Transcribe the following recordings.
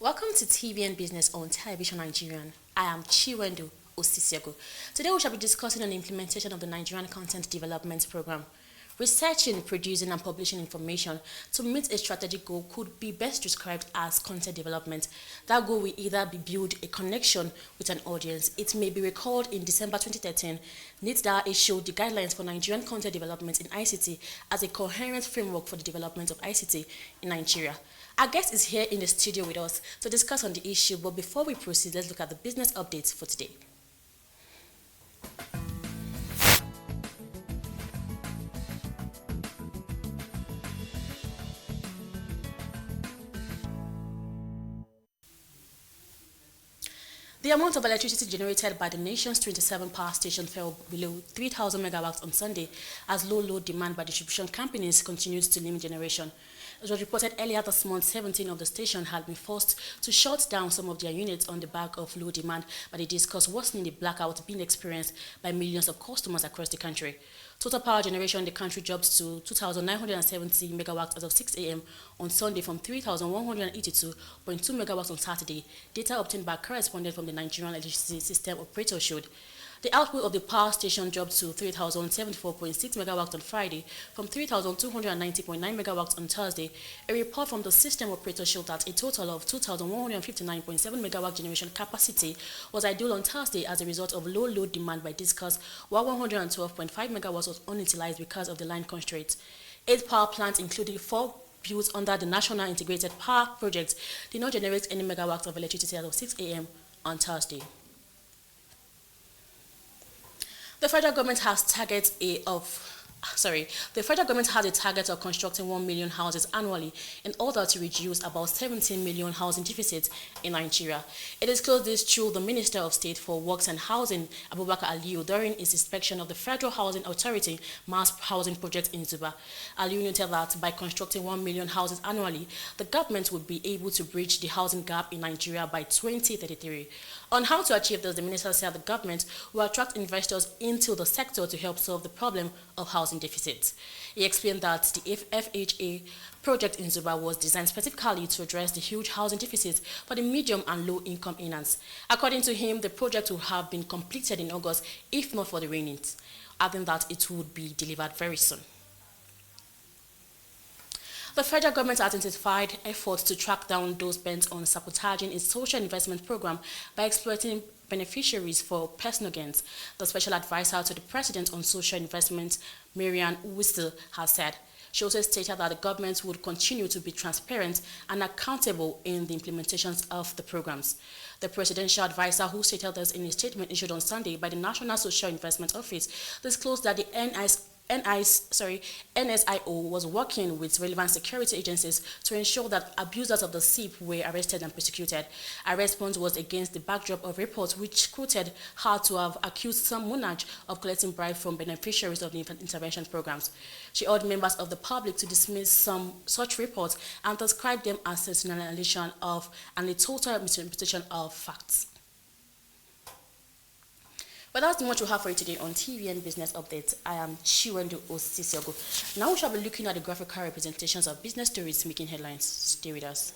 Welcome to TVN Business on Television Nigerian. I am Chiwendo Osisiego. Today we shall be discussing on the implementation of the Nigerian Content Development Program. Researching, producing and publishing information to meet a strategic goal could be best described as content development. That goal will either be build a connection with an audience. It may be recalled in December 2013, NITDA issued the guidelines for Nigerian content development in ICT as a coherent framework for the development of ICT in Nigeria. Our guest is here in the studio with us to discuss on the issue, but before we proceed, let's look at the business updates for today. The amount of electricity generated by the nation's 27 power stations fell below 3,000 megawatts on Sunday as low load demand by distribution companies continues to limit generation. It was reported earlier this month 17 of the stations had been forced to shut down some of their units on the back of low demand by the discussed worsening the blackout being experienced by millions of customers across the country. Total power generation in the country dropped to 2,970 megawatts as of 6 a.m. on Sunday from 3,182.2 megawatts on Saturday. Data obtained by correspondent from the Nigerian Electricity System Operator showed. The output of the power station dropped to 3,074.6 megawatts on Friday from 3,290.9 megawatts on Thursday. A report from the system operator showed that a total of 2,159.7 megawatt generation capacity was ideal on Thursday as a result of low load demand by discuss, while 112.5 megawatts was unutilized because of the line constraints. 8 power plants, including 4 built under the National Integrated Power Project, did not generate any megawatts of electricity as of 6 a.m. on Thursday. The federal government has the federal government has a target of constructing 1 million houses annually in order to reduce about 17 million housing deficits in Nigeria. It disclosed this through the Minister of State for Works and Housing, Abubakar Aliyu, during his inspection of the Federal Housing Authority mass housing project in Zuba. Aliyu noted that by constructing 1 million houses annually, the government would be able to bridge the housing gap in Nigeria by 2033. On how to achieve this, the minister said the government will attract investors into the sector to help solve the problem of housing deficits. He explained that the FHA project in Zuba was designed specifically to address the huge housing deficits for the medium and low income earners. According to him, the project would have been completed in August if not for the rainings, adding that it would be delivered very soon. The federal government has intensified efforts to track down those bent on sabotaging its social investment program by exploiting beneficiaries for personal gains, the special advisor to the president on social investment, Marian Whistle, has said. She also stated that the government would continue to be transparent and accountable in the implementations of the programs. The presidential advisor, who stated this in a statement issued on Sunday by the National Social Investment Office, disclosed that the NSIO was working with relevant security agencies to ensure that abusers of the SIP were arrested and prosecuted. Her response was against the backdrop of reports which quoted her to have accused some monarch of collecting bribes from beneficiaries of the intervention programs. She urged members of the public to dismiss some such reports and describe them as sensationalization of and a total misinterpretation of facts. But that's much we have for you today on TVN Business Updates. I am Chiwendo Osisiego. Now we shall be looking at the graphical representations of business stories making headlines. Stay with us.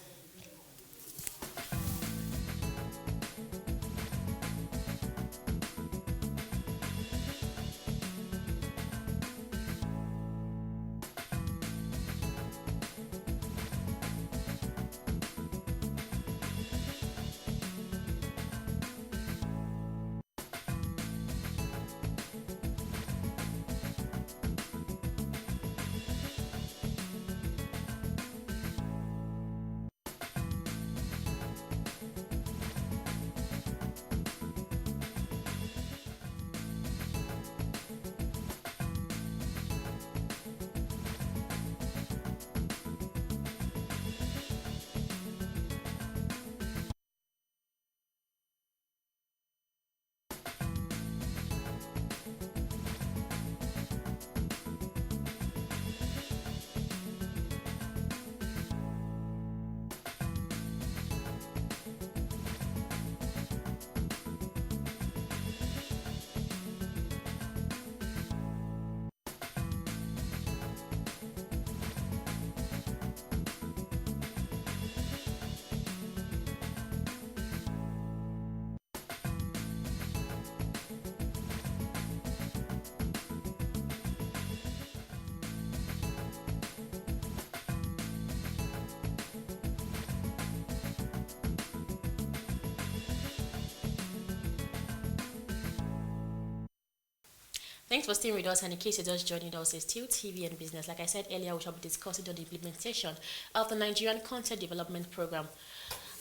Thanks for staying with us. And in case you're just joining us, it's still TV and business. Like I said earlier, we shall be discussing on the implementation of the Nigerian Content Development Program.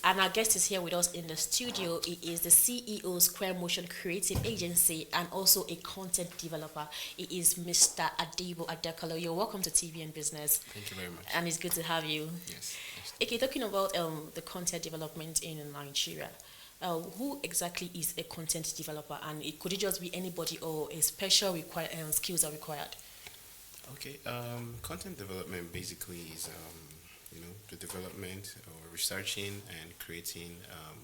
And our guest is here with us in the studio. He is the CEO, Square Motion Creative Agency, and also a content developer. He is Mr. Adibo Adekalo. You're welcome to TV and Business. Thank you very much. And it's good to have you. Yes. Okay, talking about the content development in Nigeria. Who exactly is a content developer, and could it just be anybody, or a special skills are required? Okay. Content development basically is the development or researching and creating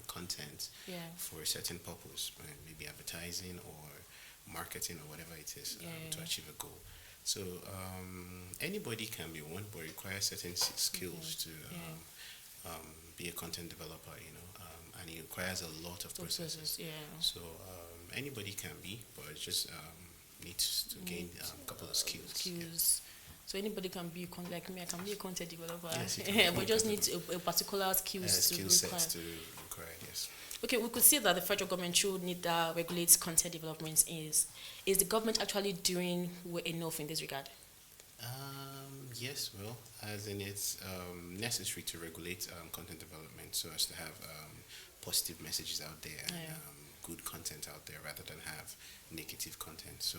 content for a certain purpose, maybe advertising or marketing or whatever it is to achieve a goal. So anybody can be one, but requires certain skills to be a content developer. And it requires a lot of processes. So anybody can be, but it just needs to gain a couple of skills. Yeah. So anybody can be like me. I can be a content developer. Yes, we just need a particular skills to skill sets to require. Yes. Okay, we could see that the federal government should need that regulates content development. Is the government actually doing enough in this regard? Yes, well, as in it's necessary to regulate content development so as to have positive messages out there and good content out there rather than have negative content. So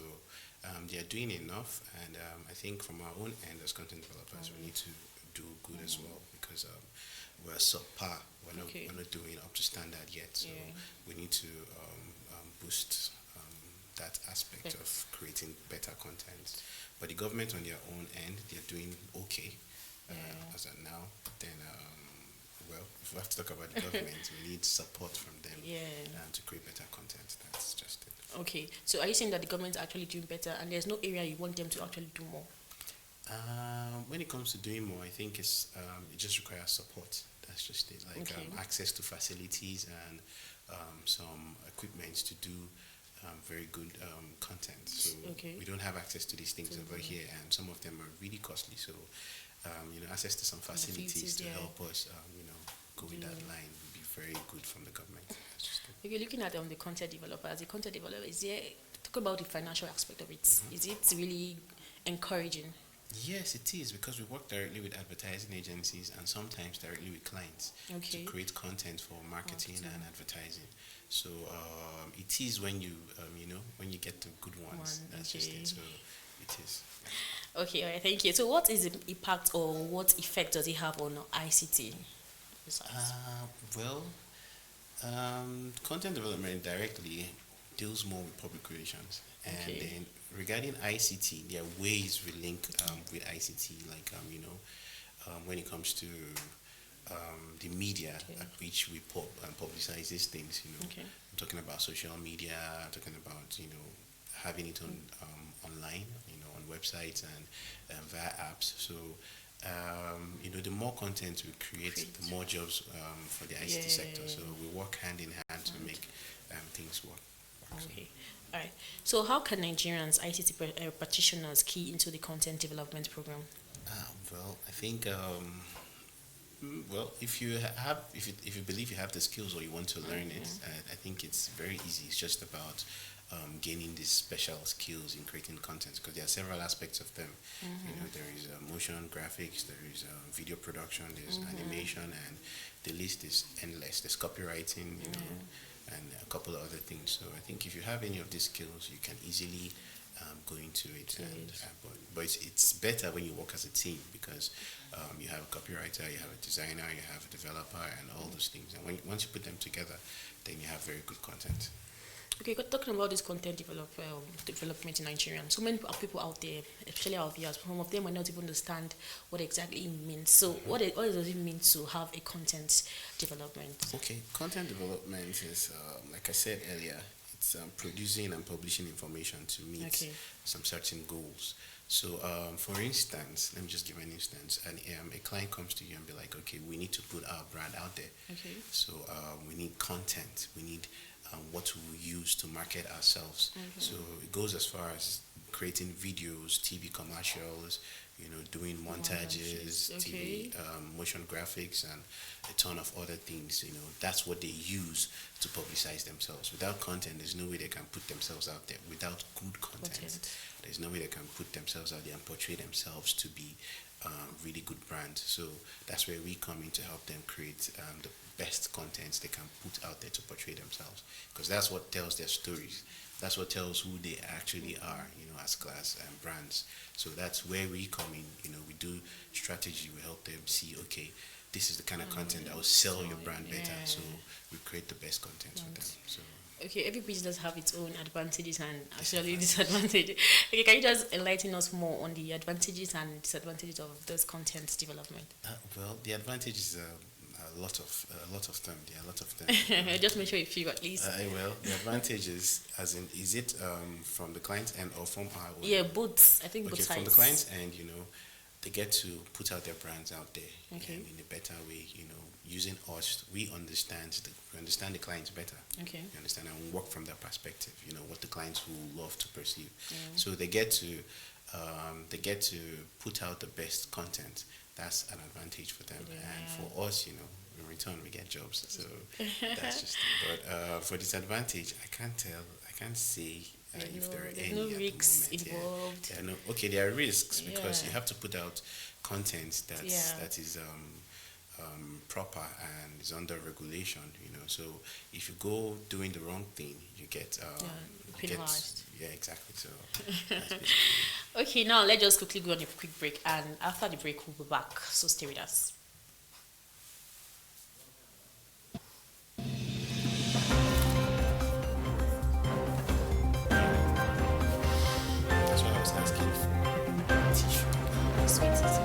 they are doing enough, and I think from our own end as content developers, we need to do good as well, because we're subpar. We're not doing up to standard yet. So we need to boost that aspect of creating better content. But the government on their own end, they're doing okay as of now. Then, if we have to talk about the government, we need support from them to create better content. That's just it. Okay, so are you saying that the government is actually doing better, and there's no area you want them to actually do more? When it comes to doing more, I think it just requires support. That's just it. Like access to facilities and some equipment to do very good content. So we don't have access to these things over here, and some of them are really costly. So access to some facilities to help us go in that line would be very good from the government. If you're looking at the content developer, as a content developer, talk about the financial aspect of it. Is it really encouraging? Yes, it is, because we work directly with advertising agencies and sometimes directly with clients to create content for marketing and advertising. So it is when you when you get the good ones. That's just it. So it is. Okay, all right, thank you. So what is the impact, or what effect does it have on ICT? Content development directly deals more with public relations, and then regarding ICT, there are ways we link with ICT, like when it comes to the media at which we publicize these things. I'm talking about social media. I'm talking about having it on online, on websites and via apps. So the more content we create, the more jobs for the ICT sector. So we work hand in hand to make things work. Okay, all right. So how can Nigerians, ICT practitioners, key into the content development program? I think if you believe you have the skills or you want to learn it, I think it's very easy. It's just about gaining these special skills in creating content, because there are several aspects of them. There is motion graphics, there is video production, there's animation, and the list is endless. There's copywriting, and a couple of other things. So I think if you have any of these skills, you can easily go into it. But it's better when you work as a team, because you have a copywriter, you have a designer, you have a developer, and all those things. And once you put them together, then you have very good content. Okay, talking about this content development in Nigeria, so many people out there, especially our viewers, some of them might not even understand what exactly it means. So what does it mean to have a content development? Okay, content development is, like I said earlier, it's producing and publishing information to meet some certain goals. So, for instance, let me just give an instance. A client comes to you and be like, okay, we need to put our brand out there. So we need content. We need what we use to market ourselves. So it goes as far as creating videos, TV commercials, doing montages, Okay. TV, motion graphics, and a ton of other things. That's what they use to publicize themselves. Without content, there's no way they can put themselves out there. Without good content, there's no way they can put themselves out there and portray themselves to be really good brands. So that's where we come in to help them create the best contents they can put out there to portray themselves, because that's what tells their stories. That's what tells who they actually are, as class and brands. So that's where we come in. We do strategy. We help them see, okay, this is the kind of content that will sell your brand better. So we create the best content for them. So Okay, every business have its own advantages and actually disadvantages. Okay, can you just enlighten us more on the advantages and disadvantages of this content development? well, the advantage is a lot of them. There are a lot of them. Just make sure you feel at least. Well, the advantage is it from the client's end or from our own? Yeah, both. I think both Okay, sides. from the client's end, they get to put out their brands out there Okay. in a better way. Using us, we understand the clients better. Okay. You understand, and we work from their perspective. What the clients will love to perceive. Yeah. So they get to put out the best content. That's an advantage for them, and for us, in return, we get jobs. So that's just it. But for disadvantage, I can't say if there are There's any no at the risks moment. involved. Yeah, okay, there are risks because Yeah. you have to put out content that is proper and is under regulation. So if you go doing the wrong thing, you get penalized. Yeah, exactly. So that's basically Okay, now let's just quickly go on a quick break, and after the break, we'll be back. So stay with us. that's what I was asking for. Tissue. Sweet.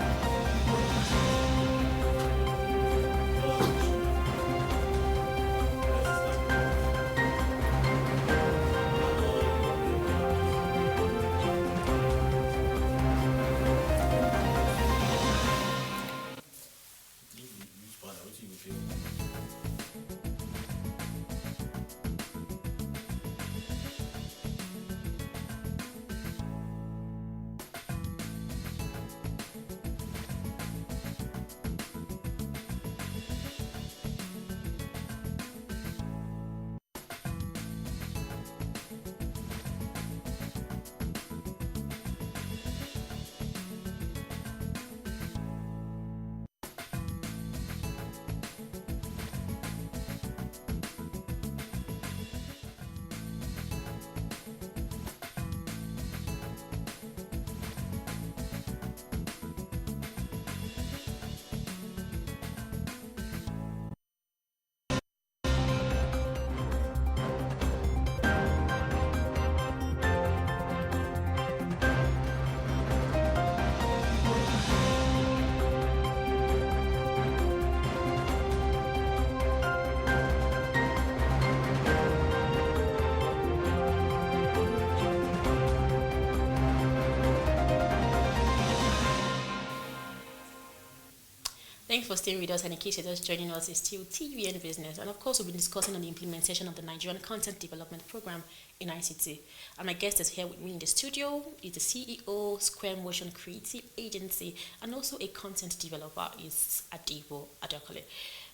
Thanks for staying with us, and in case you're just joining us, it's still TVN Business. And of course, we'll be discussing on the implementation of the Nigerian Content Development Program in ICT. And my guest is here with me in the studio. He's the CEO, Square Motion Creative Agency, and also a content developer, is Adibo Adakole.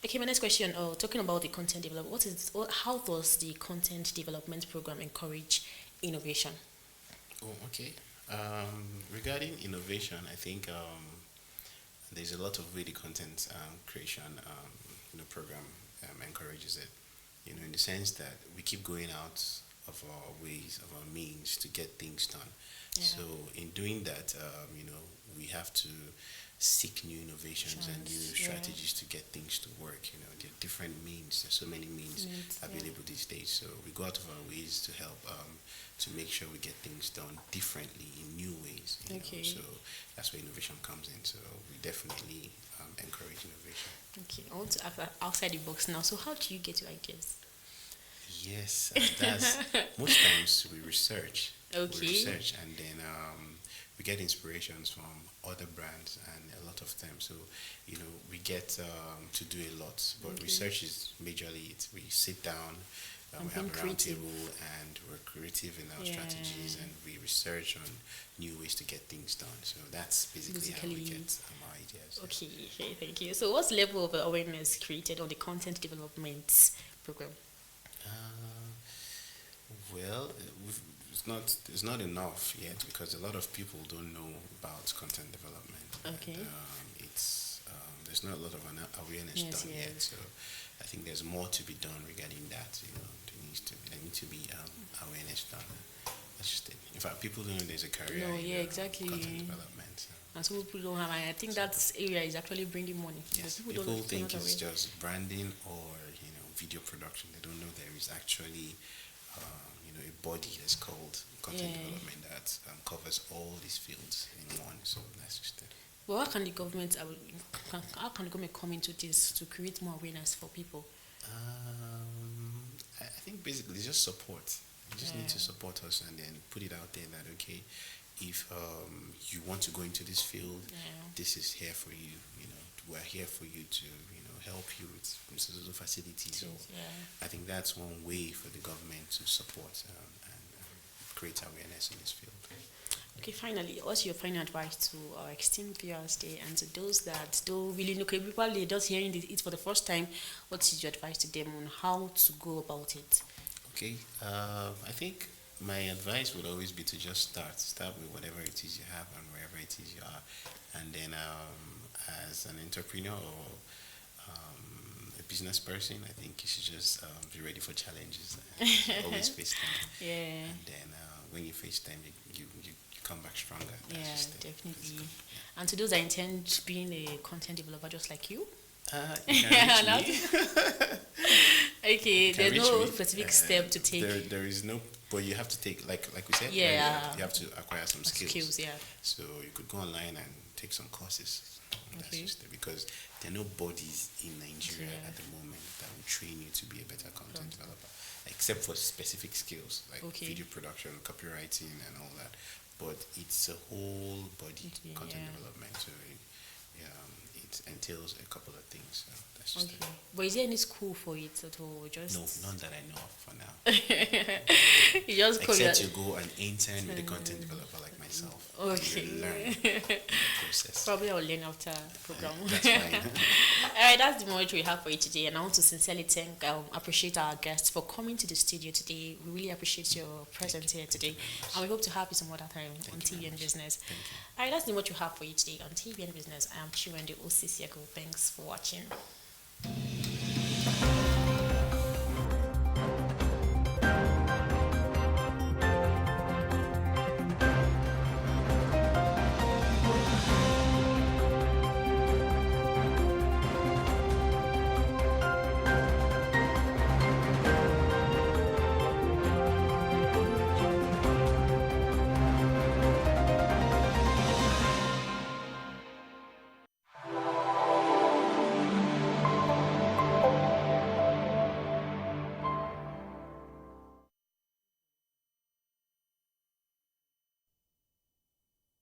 Okay, my next question, talking about the content development, how does the content development program encourage innovation? Oh, okay. Regarding innovation, I think there's a lot of way the content creation program encourages it. In the sense that we keep going out of our ways, of our means to get things done. Yeah. So in doing that, we have to seek new innovations and new strategies to get things to work. There are different means. There's so many means available these days. So we go out of our ways to help to make sure we get things done differently in new ways. Okay. So that's where innovation comes in. So we definitely encourage innovation. Okay, I want to ask outside the box now. So how do you get your ideas? Yes, that's most times we research. Okay. We research and then we get inspirations from other brands and a lot of them. So, we get to do a lot. But research is majorly it. We sit down, And we have being a creative. roundtable, and we're creative in our Yeah. strategies, and we research on new ways to get things done. So that's basically how we Basically. get our ideas. Okay, okay, thank you. So, what's the level of awareness created on the content development program? Uh, well, it's not enough yet because a lot of people don't know about content development. Okay. And, there's not a lot of awareness Yes, done yes. yet. So I think there's more to be done regarding that. There needs to be awareness done. That's just it. In fact, people don't know there's a career No, in yeah, exactly. content development. So. And some people don't have. And I think that area is actually bringing money. But Yes, people people don't, think they're not it's aware. just branding or video production. They don't know there is actually a body that's called content Yeah. development that covers all these fields in one. So that's just it. But how can the government? How can the government come into this to create more awareness for people? I think basically just support. You just need to Yeah. support us and then put it out there that okay, if you want to go into this field, Yeah. this is here for you. We're here for you to help you with the facilities. So Yeah. I think that's one way for the government to support and create awareness in this field. Okay, finally, what's your final advice to our esteemed viewers there and to those that don't really know, okay, probably just hearing it for the first time, what is your advice to them on how to go about it? Okay, I think my advice would always be to just start with whatever it is you have and wherever it is you are, and then as an entrepreneur or a business person, I think you should just be ready for challenges. Always face them, Yeah. and then when you face them, you come back stronger. That's Yeah, just it. definitely. Yeah. And to those that intend being a content developer just like you, You can reach me. okay, You can there's reach no me. specific step to take. There is no, but you have to take like we said. Yeah. earlier, you have to acquire some skills. Yeah. So you could go online and take some courses. That's Okay. just it, because there are no bodies in Nigeria Yeah. at the moment that will train you to be a better content developer, except for specific skills like Okay. video production, copywriting, and all that. But it's a whole body content Yeah. development. So it entails a couple of things. So that's just Okay. But is there any school for it at all? Just it. No, none that I know of for now. you just call Except it. you go and intern with a content developer like myself. Okay. You learn the process. Probably I'll learn after the program. That's fine. All right, that's the much we have for you today, and I want to sincerely appreciate our guests for coming to the studio today. We really appreciate your presence here today, and we hope to have you some other time on TV and Business. Thank you. All right, that's the much we have for you today on TV and Business. I am Chiwende Osisiago. Thanks for watching.